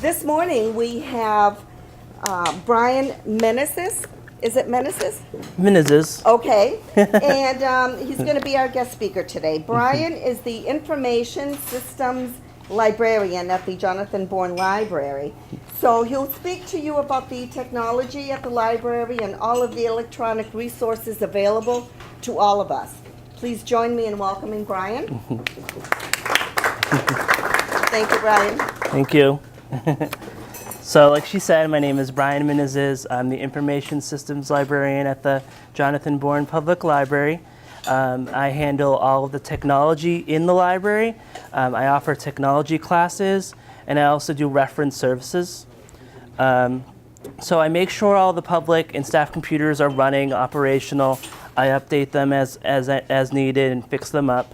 This morning we have Brian Meneses. Is it Meneses? Meneses. Okay. And he's going to be our guest speaker today. Brian is the Information Systems Librarian at the Jonathan Bourne Library. So he'll speak to you about the technology at the library and all of the electronic resources available to all of us. Please join me in welcoming Brian. Thank you, Brian. Thank you. So like she said, my name is Brian Meneses. I'm the Information Systems Librarian at the Jonathan Bourne Public Library. I handle all of the technology in the library. I offer technology classes, and I also do reference services. So I make sure all the public and staff computers are running, operational. I update them as needed and fix them up.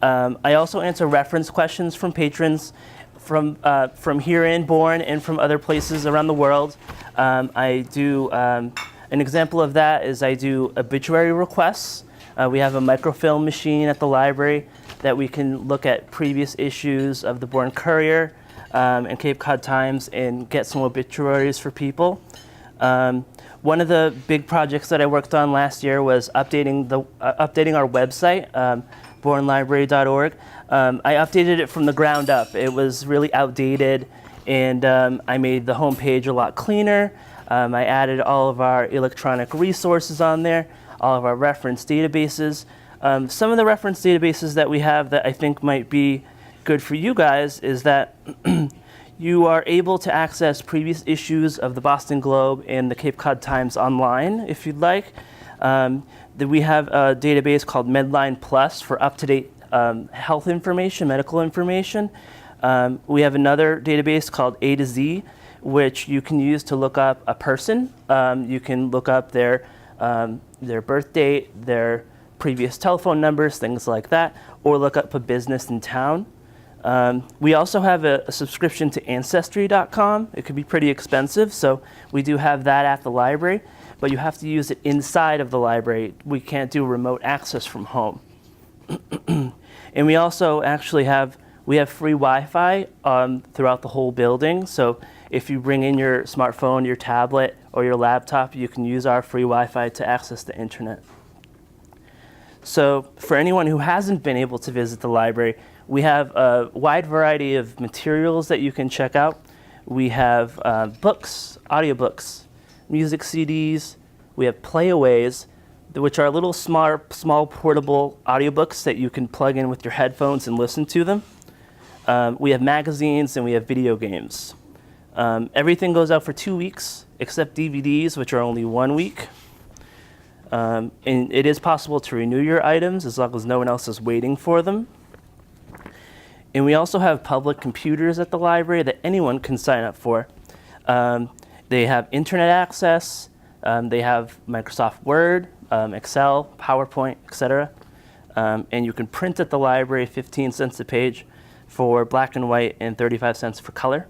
I also answer reference questions from patrons from here in Bourne and from other places around the world. I do, an example of that is I do obituary requests. We have a microfilm machine at the library that we can look at previous issues of the Bourne Courier and Cape Cod Times and get some obituaries for people. One of the big projects that I worked on last year was updating our website, bournelibrary.org. I updated it from the ground up. It was really outdated, and I made the homepage a lot cleaner. I added all of our electronic resources on there, all of our reference databases. Some of the reference databases that we have that I think might be good for you guys is that you are able to access previous issues of the Boston Globe and the Cape Cod Times online, if you'd like. We have a database called Medline Plus for up-to-date health information, medical information. We have another database called A to Z, which you can use to look up a person. You can look up their birth date, their previous telephone numbers, things like that, or look up a business in town. We also have a subscription to Ancestry.com. It could be pretty expensive, so we do have that at the library, but you have to use it inside of the library. We can't do remote access from home. And we also actually have free Wi-Fi throughout the whole building, so if you bring in your smartphone, your tablet, or your laptop, you can use our free Wi-Fi to access the internet. So for anyone who hasn't been able to visit the library, we have a wide variety of materials that you can check out. We have books, audiobooks, music CDs. We have playaways, which are little small portable audiobooks that you can plug in with your headphones and listen to them. We have magazines and we have video games. Everything goes out for 2 weeks, except DVDs, which are only 1 week. And it is possible to renew your items as long as no one else is waiting for them. And we also have public computers at the library that anyone can sign up for. They have internet access, they have Microsoft Word, Excel, PowerPoint, etc. And you can print at the library 15 cents a page for black and white and 35 cents for color.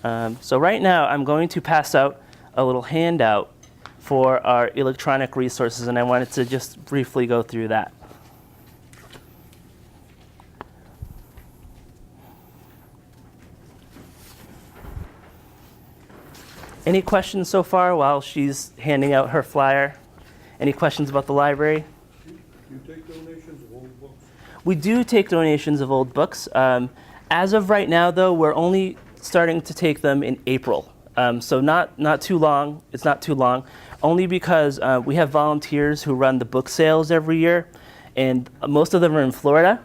So right now I'm going to pass out a little handout for our electronic resources, and I wanted to just briefly go through that. Any questions so far while she's handing out her flyer? Any questions about the library? Do you take donations of old books? We do take donations of old books. As of right now, though, we're only starting to take them in April. So not too long. It's not too long, only because we have volunteers who run the book sales every year, and most of them are in Florida.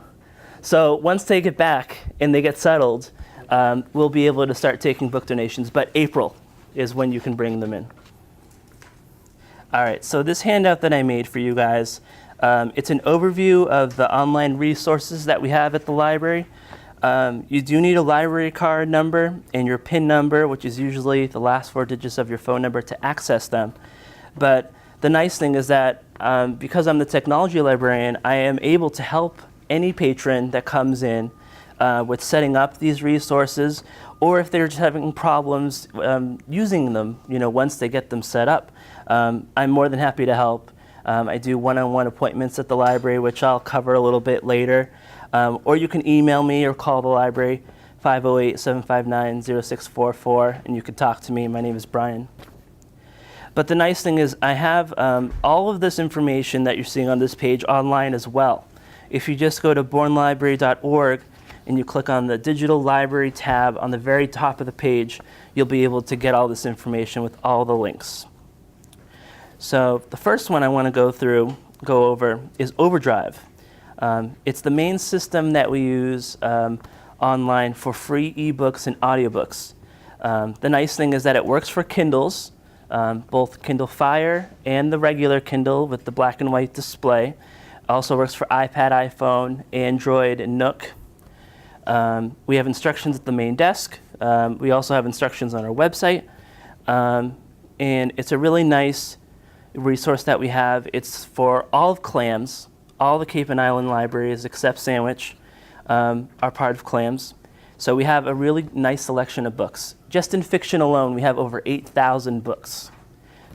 So once they get back and they get settled, we'll be able to start taking book donations. But April is when you can bring them in. All right, so this handout that I made for you guys, it's an overview of the online resources that we have at the library. You do need a library card number and your PIN number, which is usually the last 4 digits of your phone number, to access them. But the nice thing is that because I'm the technology librarian, I am able to help any patron that comes in with setting up these resources, or if they're just having problems using them, once they get them set up. I'm more than happy to help. I do one-on-one appointments at the library, which I'll cover a little bit later. Or you can email me or call the library, 508-759-0644, and you can talk to me. My name is Brian. But the nice thing is I have all of this information that you're seeing on this page online as well. If you just go to bournelibrary.org and you click on the Digital Library tab on the very top of the page, you'll be able to get all this information with all the links. So the first one I want to go over is Overdrive. It's the main system that we use online for free ebooks and audiobooks. The nice thing is that it works for Kindles, both Kindle Fire and the regular Kindle with the black and white display. Also works for iPad, iPhone, Android, and Nook. We have instructions at the main desk. We also have instructions on our website. And it's a really nice resource that we have. It's for all of CLAMS. All the Cape and Island libraries except Sandwich are part of CLAMS. So we have a really nice selection of books. Just in fiction alone, we have over 8,000 books.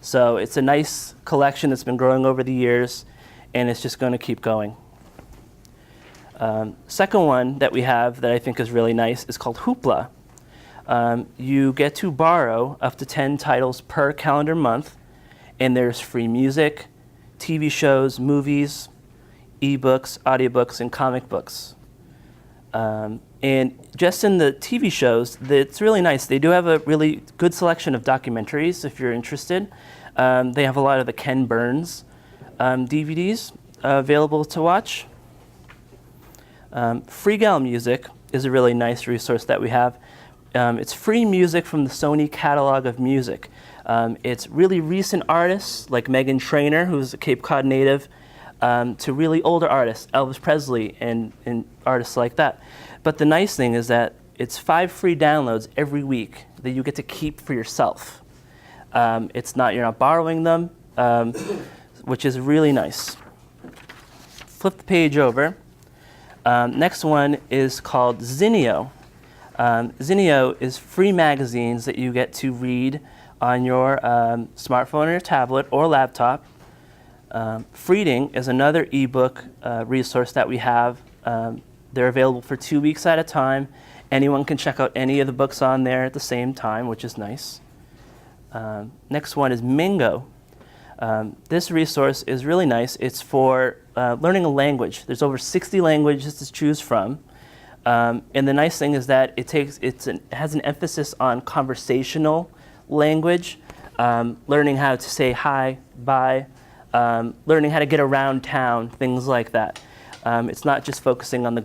So it's a nice collection that's been growing over the years, and it's just going to keep going. Second one that we have that I think is really nice is called Hoopla. You get to borrow up to 10 titles per calendar month, and there's free music, TV shows, movies, ebooks, audiobooks, and comic books. And just in the TV shows, it's really nice. They do have a really good selection of documentaries if you're interested. They have a lot of the Ken Burns DVDs available to watch. Free Gal Music is a really nice resource that we have. It's free music from the Sony catalog of music. It's really recent artists like Meghan Trainor, who's a Cape Cod native, to really older artists, Elvis Presley and artists like that. But the nice thing is that it's 5 free downloads every week that you get to keep for yourself. You're not borrowing them, which is really nice. Flip the page over. Next one is called Zinio. Zinio is free magazines that you get to read on your smartphone or your tablet or laptop. Freeding is another ebook resource that we have. They're available for 2 weeks at a time. Anyone can check out any of the books on there at the same time, which is nice. Next one is Mingo. This resource is really nice. It's for learning a language. There's over 60 languages to choose from. And the nice thing is that it has an emphasis on conversational language, learning how to say hi, bye, learning how to get around town, things like that. It's not just focusing on the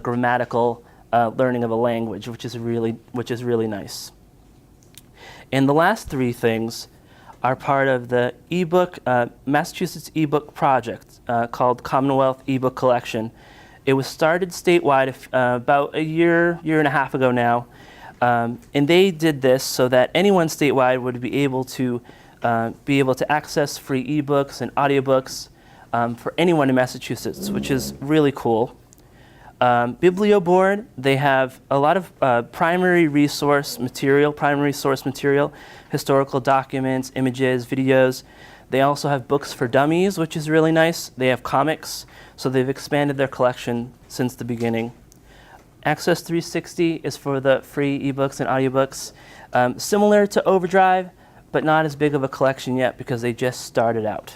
grammatical learning of a language, which is really nice. And the last 3 things are part of the Massachusetts ebook project called Commonwealth Ebook Collection. It was started statewide about a year and a half ago now, and they did this so that anyone statewide would be able to access free ebooks and audiobooks for anyone in Massachusetts, which is really cool. BiblioBoard, they have a lot of primary source material, historical documents, images, videos. They also have books for dummies, which is really nice. They have comics, so they've expanded their collection since the beginning. Access 360 is for the free ebooks and audiobooks, similar to Overdrive, but not as big of a collection yet because they just started out.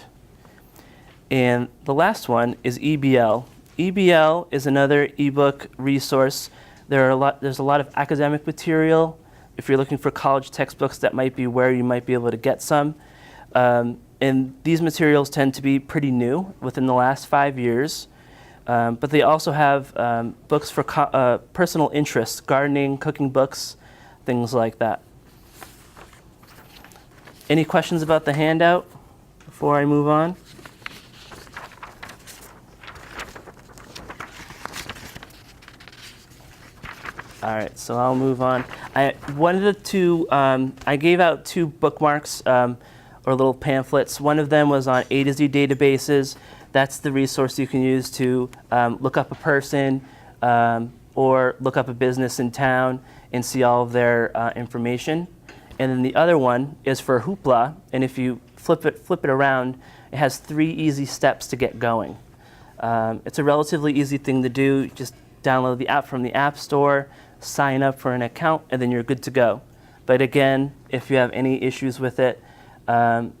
And the last one is EBL. EBL is another ebook resource. There's a lot of academic material. If you're looking for college textbooks, that might be where you might be able to get some. And these materials tend to be pretty new, within the last 5 years. But they also have books for personal interests, gardening, cooking books, things like that. Any questions about the handout before I move on? All right, so I'll move on. I gave out 2 bookmarks or little pamphlets. One of them was on A to Z databases. That's the resource you can use to look up a person or look up a business in town and see all of their information. And then the other one is for Hoopla, and if you flip it around, it has 3 easy steps to get going. It's a relatively easy thing to do. Just download the app from the App Store, sign up for an account, and then you're good to go. But again, if you have any issues with it,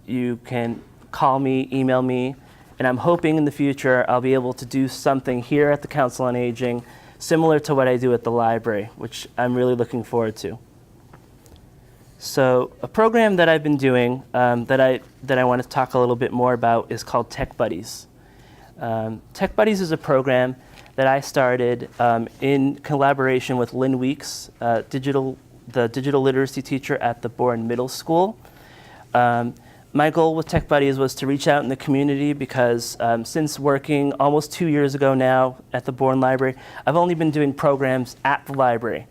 you can call me, email me, and I'm hoping in the future I'll be able to do something here at the Council on Aging similar to what I do at the library, which I'm really looking forward to. So a program that I've been doing that I want to talk a little bit more about is called Tech Buddies. Tech Buddies is a program that I started in collaboration with Lynn Weeks, the digital literacy teacher at the Bourne Middle School. My goal with Tech Buddies was to reach out in the community because since working almost 2 years ago now at the Bourne Library, I've only been doing programs at the library.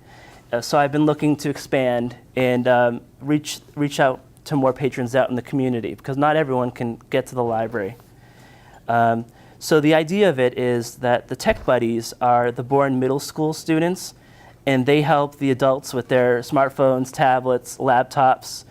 So I've been looking to expand and reach out to more patrons out in the community because not everyone can get to the library. So the idea of it is that the Tech Buddies are the Bourne Middle School students, and they help the adults with their smartphones, tablets, laptops.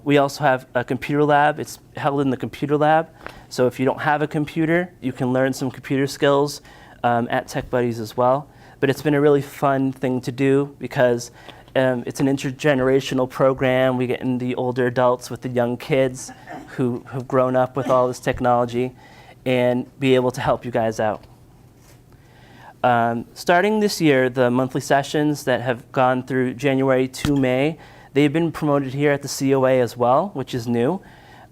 We also have a computer lab. It's held in the computer lab. So if you don't have a computer, you can learn some computer skills at Tech Buddies as well. But it's been a really fun thing to do because it's an intergenerational program. We get in the older adults with the young kids who've grown up with all this technology and be able to help you guys out. Starting this year, the monthly sessions that have gone through January to May, they've been promoted here at the COA as well, which is new.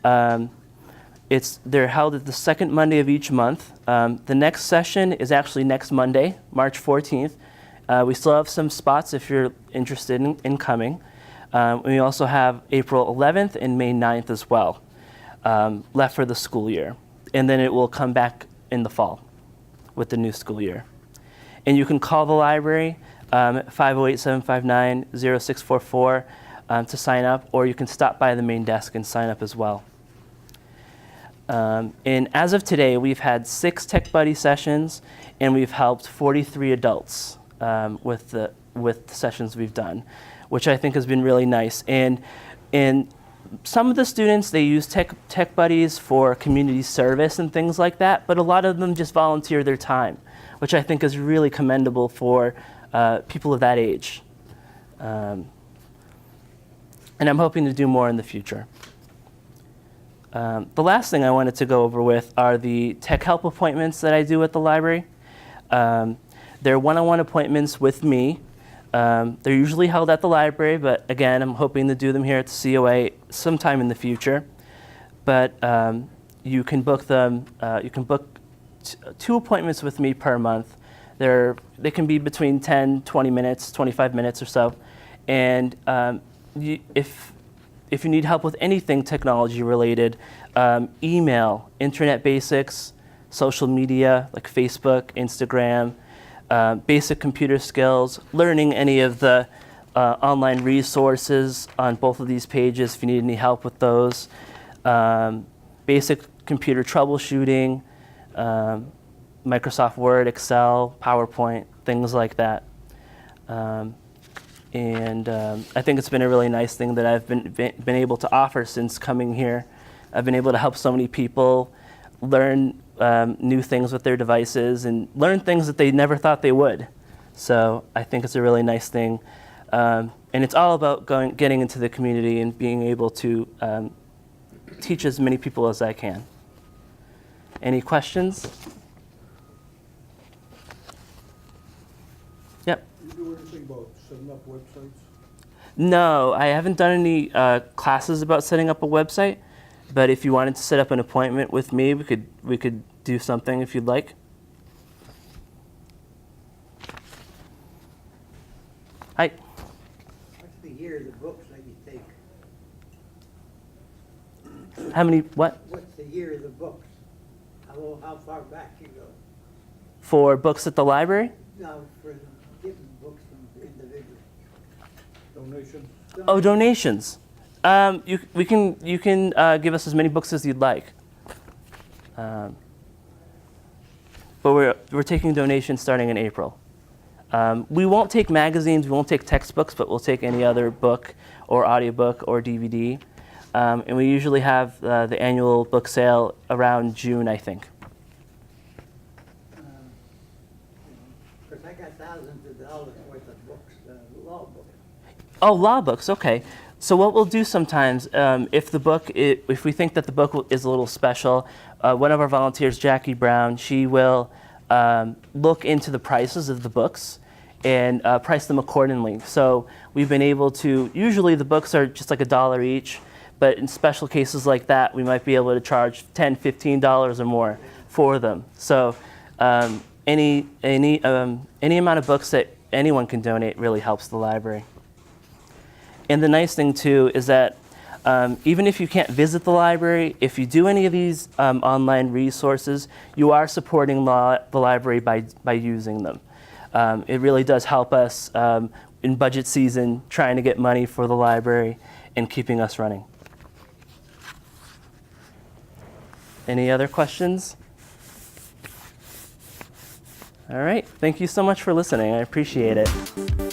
They're held at the second Monday of each month. The next session is actually next Monday, March 14th. We still have some spots if you're interested in coming. We also have April 11th and May 9th as well, left for the school year. And then it will come back in the fall with the new school year. And you can call the library at 508-759-0644 to sign up, or you can stop by the main desk and sign up as well. And as of today, we've had 6 Tech Buddy sessions, and we've helped 43 adults with the sessions we've done, which I think has been really nice. And some of the students, they use Tech Buddies for community service and things like that, but a lot of them just volunteer their time, which I think is really commendable for people of that age. And I'm hoping to do more in the future. The last thing I wanted to go over with are the tech help appointments that I do at the library. They're one-on-one appointments with me. They're usually held at the library, but again, I'm hoping to do them here at the COA sometime in the future. But you can book them. You can book 2 appointments with me per month. They can be between 10, 20 minutes, 25 minutes or so. And if you need help with anything technology related, email, internet basics, social media like Facebook, Instagram, basic computer skills, learning any of the online resources on both of these pages if you need any help with those, basic computer troubleshooting, Microsoft Word, Excel, PowerPoint, things like that. And I think it's been a really nice thing that I've been able to offer since coming here. I've been able to help so many people learn new things with their devices and learn things that they never thought they would. So I think it's a really nice thing. And it's all about getting into the community and being able to teach as many people as I can. Any questions? Yep. Do you do anything about setting up websites? No, I haven't done any classes about setting up a website. But if you wanted to set up an appointment with me, we could do something if you'd like. Hi. What's the year of the books that you take? How many? What? What's the year of the books? How far back you go? For books at the library? No, for getting books from individuals. Donations? Oh, donations. You can give us as many books as you'd like. But we're taking donations starting in April. We won't take magazines, we won't take textbooks, but we'll take any other book or audiobook or DVD. And we usually have the annual book sale around June, I think. Because Because I got thousands of dollars worth of books, law books. Oh, law books, okay. So what we'll do sometimes, if we think that the book is a little special, one of our volunteers, Jackie Brown, she will look into the prices of the books and price them accordingly. So we've been able to, usually the books are just like $1 each, but in special cases like that, we might be able to charge $10, $15 or more for them. So any amount of books that anyone can donate really helps the library. And the nice thing too is that even if you can't visit the library, if you do any of these online resources, you are supporting the library by using them. It really does help us in budget season trying to get money for the library and keeping us running. Any other questions? All right, thank you so much for listening. I appreciate it.